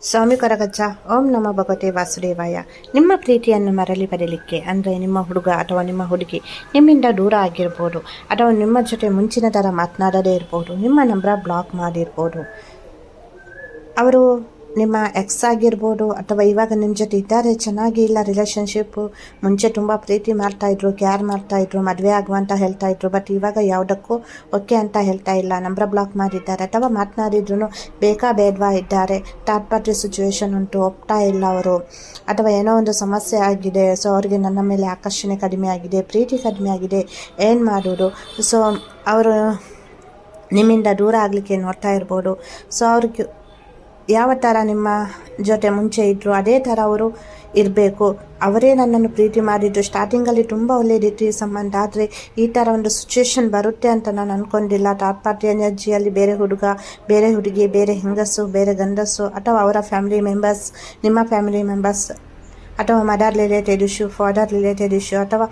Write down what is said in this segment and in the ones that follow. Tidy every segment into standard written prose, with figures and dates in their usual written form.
ಸ್ವಾಮಿ ಕೊರಗಜ್ಜ. ಓಂ ನಮ ಭಗವತೆ ವಾಸುದೇವಾಯ. ನಿಮ್ಮ ಪ್ರೀತಿಯನ್ನು ಮರಳಿ ಬರಲಿಕ್ಕೆ ಅಂದರೆ ನಿಮ್ಮ ಹುಡುಗ ಅಥವಾ ನಿಮ್ಮ ಹುಡುಗಿ ನಿಮ್ಮಿಂದ ದೂರ ಆಗಿರ್ಬೋದು, ಅಥವಾ ನಿಮ್ಮ ಜೊತೆ ಮುಂಚಿನ ಥರ ಮಾತನಾಡದೇ ಇರ್ಬೋದು, ನಿಮ್ಮ ನಂಬರ್ ಬ್ಲಾಕ್ ಮಾಡಿರ್ಬೋದು, ಅವರು ನಿಮ್ಮ ಎಕ್ಸ್ ಆಗಿರ್ಬೋದು, ಅಥವಾ ಇವಾಗ ನಿಮ್ಮ ಜೊತೆ ಇದ್ದಾರೆ, ಚೆನ್ನಾಗಿ ಇಲ್ಲ ರಿಲೇಷನ್ಶಿಪ್ಪು, ಮುಂಚೆ ತುಂಬ ಪ್ರೀತಿ ಮಾಡ್ತಾಯಿದ್ರು, ಕೇರ್ ಮಾಡ್ತಾಯಿದ್ರು, ಮದುವೆ ಆಗುವ ಅಂತ ಹೇಳ್ತಾಯಿದ್ರು, ಬಟ್ ಇವಾಗ ಯಾವುದಕ್ಕೂ ಓಕೆ ಅಂತ ಹೇಳ್ತಾ ಇಲ್ಲ, ನಂಬರ್ ಬ್ಲಾಕ್ ಮಾಡಿದ್ದಾರೆ, ಅಥವಾ ಮಾತನಾಡಿದ್ರು ಬೇಕಾ ಬೇಡವಾ ಇದ್ದಾರೆ, ಥರ್ಡ್ ಪಾರ್ಟಿ ಸಿಚುವೇಶನ್ ಉಂಟು, ಒಪ್ತಾ ಇಲ್ಲ ಅವರು, ಅಥವಾ ಏನೋ ಒಂದು ಸಮಸ್ಯೆ ಆಗಿದೆ, ಸೊ ಅವರಿಗೆ ನನ್ನ ಮೇಲೆ ಆಕರ್ಷಣೆ ಕಡಿಮೆ ಆಗಿದೆ, ಪ್ರೀತಿ ಕಡಿಮೆ ಆಗಿದೆ, ಏನು ಮಾಡೋದು, ಸೊ ಅವರು ನಿಮ್ಮಿಂದ ದೂರ ಆಗಲಿಕ್ಕೆ ನೋಡ್ತಾ ಇರ್ಬೋದು. ಸೊ ಅವ್ರಿಗೆ ಯಾವ ಥರ ನಿಮ್ಮ ಜೊತೆ ಮುಂಚೆ ಇದ್ದರು ಅದೇ ಥರ ಅವರು ಇರಬೇಕು. ಅವರೇ ನನ್ನನ್ನು ಪ್ರೀತಿ ಮಾಡಿದ್ದು, ಸ್ಟಾರ್ಟಿಂಗಲ್ಲಿ ತುಂಬ ಒಳ್ಳೆಯದಿತ್ತು ಈ ಸಂಬಂಧ, ಆದರೆ ಈ ಥರ ಒಂದು ಸಿಚುವೇಶನ್ ಬರುತ್ತೆ ಅಂತ ನಾನು ಅಂದ್ಕೊಂಡಿಲ್ಲ. ಥರ್ಡ್ ಪಾರ್ಟಿ ಎನರ್ಜಿಯಲ್ಲಿ ಬೇರೆ ಹುಡುಗ, ಬೇರೆ ಹುಡುಗಿ, ಬೇರೆ ಹೆಂಗಸು, ಬೇರೆ ಗಂಡಸು, ಅಥವಾ ಅವರ ಫ್ಯಾಮಿಲಿ ಮೆಂಬರ್ಸ್, ನಿಮ್ಮ ಫ್ಯಾಮಿಲಿ ಮೆಂಬರ್ಸ್, ಅಥವಾ mother related issue, father related issue, ಅಥವಾ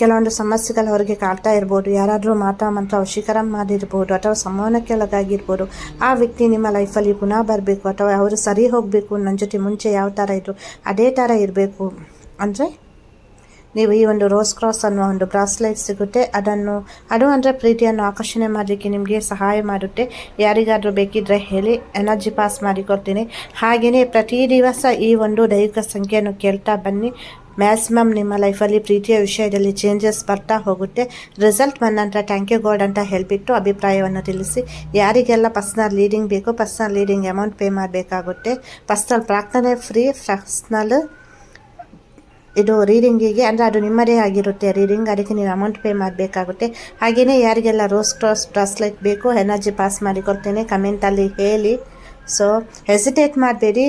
ಕೆಲವೊಂದು ಸಮಸ್ಯೆಗಳು ಅವರಿಗೆ ಕಾಡ್ತಾ ಇರ್ಬೋದು, ಯಾರಾದರೂ ಮಂತ್ರ ವಶೀಕರಣ ಮಾಡಿರ್ಬೋದು, ಅಥವಾ ಸಂವಹನಕ್ಕೆ ಒಳಗಾಗಿರ್ಬೋದು. ಆ ವ್ಯಕ್ತಿ ನಿಮ್ಮ ಲೈಫಲ್ಲಿ ಪುನಃ ಬರಬೇಕು, ಅಥವಾ ಅವರು ಸರಿ ಹೋಗಬೇಕು, ನನ್ನ ಜೊತೆ ಮುಂಚೆ ಯಾವ ಥರ ಇದ್ದರು ಅದೇ ಥರ ಇರಬೇಕು ಅಂದರೆ ನೀವು ಈ ಒಂದು ರೋಸ್ ಕ್ರಾಸ್ ಅನ್ನೋ ಒಂದು ಬ್ರಾಸ್ಲೈಟ್ ಸಿಗುತ್ತೆ, ಅದು ಅಂದರೆ ಪ್ರೀತಿಯನ್ನು ಆಕರ್ಷಣೆ ಮಾಡಲಿಕ್ಕೆ ನಿಮಗೆ ಸಹಾಯ ಮಾಡುತ್ತೆ. ಯಾರಿಗಾದರೂ ಬೇಕಿದ್ದರೆ ಹೇಳಿ, ಎನರ್ಜಿ ಪಾಸ್ ಮಾಡಿಕೊಡ್ತೀನಿ. ಹಾಗೆಯೇ ಪ್ರತಿ ದಿವಸ ಈ ಒಂದು ದೈವಿಕ ಸಂಖ್ಯೆಯನ್ನು ಕೇಳ್ತಾ ಬನ್ನಿ. ಮ್ಯಾಕ್ಸಿಮಮ್ ನಿಮ್ಮ ಲೈಫಲ್ಲಿ ಪ್ರೀತಿಯ ವಿಷಯದಲ್ಲಿ ಚೇಂಜಸ್ ಬರ್ತಾ ಹೋಗುತ್ತೆ. ರಿಸಲ್ಟ್ ಬಂದಂಥ ಥ್ಯಾಂಕ್ ಯು ಗಾಡ್ ಅಂತ ಹೇಳಿಬಿಟ್ಟು ಅಭಿಪ್ರಾಯವನ್ನು ತಿಳಿಸಿ. ಯಾರಿಗೆಲ್ಲ ಪರ್ಸ್ನಲ್ ಲೀಡಿಂಗ್ ಬೇಕು, ಪರ್ಸ್ನಲ್ ಲೀಡಿಂಗ್ ಅಮೌಂಟ್ ಪೇ ಮಾಡಬೇಕಾಗುತ್ತೆ. ಪರ್ಸ್ನಲ್ ಪ್ರಾರ್ಥನೆ ಫ್ರೀ, ಪರ್ಸ್ನಲ್ ಇದು ರೀಡಿಂಗಿಗೆ ಅಂದರೆ ಅದು ನಿಮ್ಮದೇ ಆಗಿರುತ್ತೆ ರೀಡಿಂಗ್, ಅದಕ್ಕೆ ನೀವು ಅಮೌಂಟ್ ಪೇ ಮಾಡಬೇಕಾಗುತ್ತೆ. ಹಾಗೆಯೇ ಯಾರಿಗೆಲ್ಲ ರೋಸ್ ಕ್ರಾಸ್ ಬ್ರಾಸ್ಲೆಟ್ ಬೇಕು, ಎನರ್ಜಿ ಪಾಸ್ ಮಾಡಿಕೊಡ್ತೇನೆ, ಕಮೆಂಟಲ್ಲಿ ಹೇಳಿ. ಸೊ ಹೆಸಿಟೇಟ್ ಮಾಡಬೇಡಿ,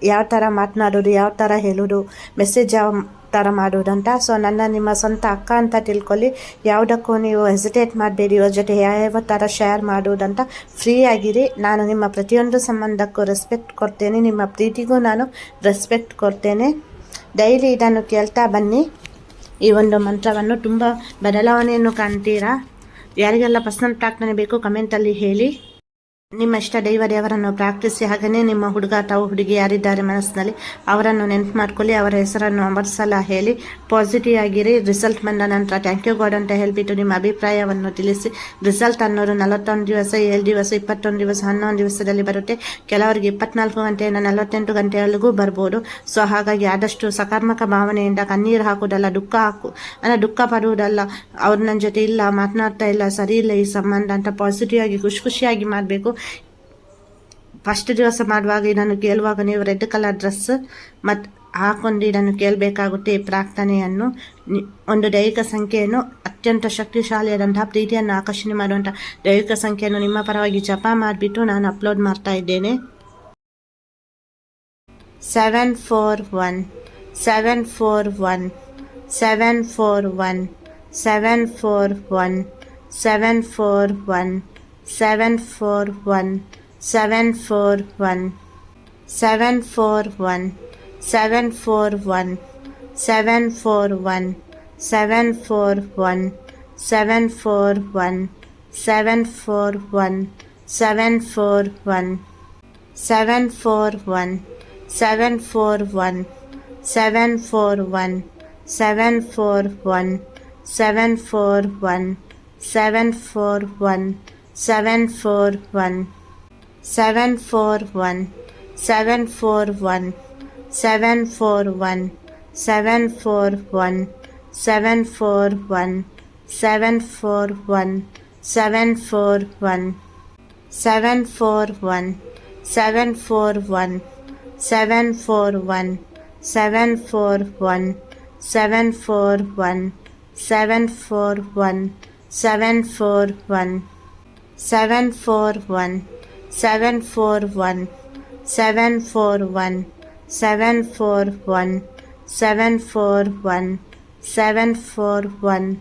ಯಾವ ಥರ ಮಾತನಾಡೋದು, ಯಾವ ಥರ ಹೇಳೋದು, ಮೆಸೇಜ್ ಯಾವ ಥರ ಮಾಡೋದಂತ. ಸೊ ನಿಮ್ಮ ಸ್ವಂತ ಅಕ್ಕ ಅಂತ ತಿಳ್ಕೊಳ್ಳಿ. ಯಾವುದಕ್ಕೂ ನೀವು ಹೆಸಿಟೇಟ್ ಮಾಡಬೇಡಿ, ಇವ್ರ ಜೊತೆ ಯಾವ ಥರ ಶೇರ್ ಮಾಡೋದಂತ ಫ್ರೀ ಆಗಿರಿ. ನಾನು ನಿಮ್ಮ ಪ್ರತಿಯೊಂದು ಸಂಬಂಧಕ್ಕೂ ರೆಸ್ಪೆಕ್ಟ್ ಕೊಡ್ತೇನೆ, ನಿಮ್ಮ ಪ್ರೀತಿಗೂ ನಾನು ರೆಸ್ಪೆಕ್ಟ್ ಕೊಡ್ತೇನೆ. ಡೈಲಿ ಇದನ್ನು ಕೇಳ್ತಾ ಬನ್ನಿ. ಈ ಒಂದು ಮಂತ್ರವನ್ನು ತುಂಬ ಬದಲಾವಣೆಯನ್ನು ಕಾಣ್ತೀರಾ. ಯಾರಿಗೆಲ್ಲ ಪರ್ಸನಲ್ ಪ್ರಾರ್ಥನೆ ಬೇಕು ಕಮೆಂಟಲ್ಲಿ ಹೇಳಿ. ನಿಮ್ಮ ಇಷ್ಟ ದೇವರನ್ನು ಪ್ರಾರ್ಥಿಸಿ. ಹಾಗೆಯೇ ನಿಮ್ಮ ಹುಡುಗ ಅಥವಾ ಹುಡುಗಿ ಯಾರಿದ್ದಾರೆ ಮನಸ್ಸಿನಲ್ಲಿ ಅವರನ್ನು ನೆನಪು ಮಾಡ್ಕೊಳ್ಳಿ, ಅವರ ಹೆಸರನ್ನು ಅಂಬರ್ಸಲ ಹೇಳಿ. ಪಾಸಿಟಿವ್ ಆಗಿರಿ. ರಿಸಲ್ಟ್ ಬಂದ ನಂತರ ಥ್ಯಾಂಕ್ ಯು ಗಾಡ್ ಅಂತ ಹೇಳಿಬಿಟ್ಟು ನಿಮ್ಮ ಅಭಿಪ್ರಾಯವನ್ನು ತಿಳಿಸಿ. ರಿಸಲ್ಟ್ ಅನ್ನೋದು 41 ದಿವಸ, 7 ದಿವಸ, 21 ದಿವಸ, 11 ದಿವಸದಲ್ಲಿ ಬರುತ್ತೆ. ಕೆಲವರಿಗೆ 24 ಗಂಟೆಯಿಂದ 48 ಗಂಟೆವರೆಗೂ ಬರ್ಬೋದು. ಸೊ ಹಾಗಾಗಿ ಆದಷ್ಟು ಸಕಾರಾತ್ಮಕ ಭಾವನೆಯಿಂದ ಕಣ್ಣೀರು ಹಾಕೋದಲ್ಲ, ದುಃಖ ಪಡುವುದಲ್ಲ, ಅವ್ರು ನನ್ನ ಜೊತೆ ಇಲ್ಲ, ಮಾತನಾಡ್ತಾ ಇಲ್ಲ, ಸರಿ ಇಲ್ಲ ಈ ಸಂಬಂಧ ಅಂತ ಪಾಸಿಟಿವ್ ಆಗಿ ಖುಷಿಯಾಗಿ ಮಾಡಬೇಕು. ಫಸ್ಟ್ ದಿವಸ ಮಾಡುವಾಗ ಇದನ್ನು ಕೇಳುವಾಗ ನೀವು ರೆಡ್ ಕಲರ್ ಡ್ರೆಸ್ ಮತ್ತು ಹಾಕೊಂಡು ಇದನ್ನು ಕೇಳಬೇಕಾಗುತ್ತೆ. ಈ ಪ್ರಾರ್ಥನೆಯನ್ನು ಒಂದು ದೈವಿಕ ಸಂಖ್ಯೆಯನ್ನು, ಅತ್ಯಂತ ಶಕ್ತಿಶಾಲಿಯಾದಂತಹ ಪ್ರೀತಿಯನ್ನು ಆಕರ್ಷಣೆ ಮಾಡುವಂಥ ದೈವಿಕ ಸಂಖ್ಯೆಯನ್ನು ನಿಮ್ಮ ಪರವಾಗಿ ಜಪ ಮಾಡಿಬಿಟ್ಟು ನಾನು ಅಪ್ಲೋಡ್ ಮಾಡ್ತಾ ಇದ್ದೇನೆ. 741 741 741 741 741 741 741 741 741 741 741 741 741 741 741 741 741 741 741 741 741 741 741 741 741 741 741 741 741 741 741 741 741 741 741 741 741 741 741 741 741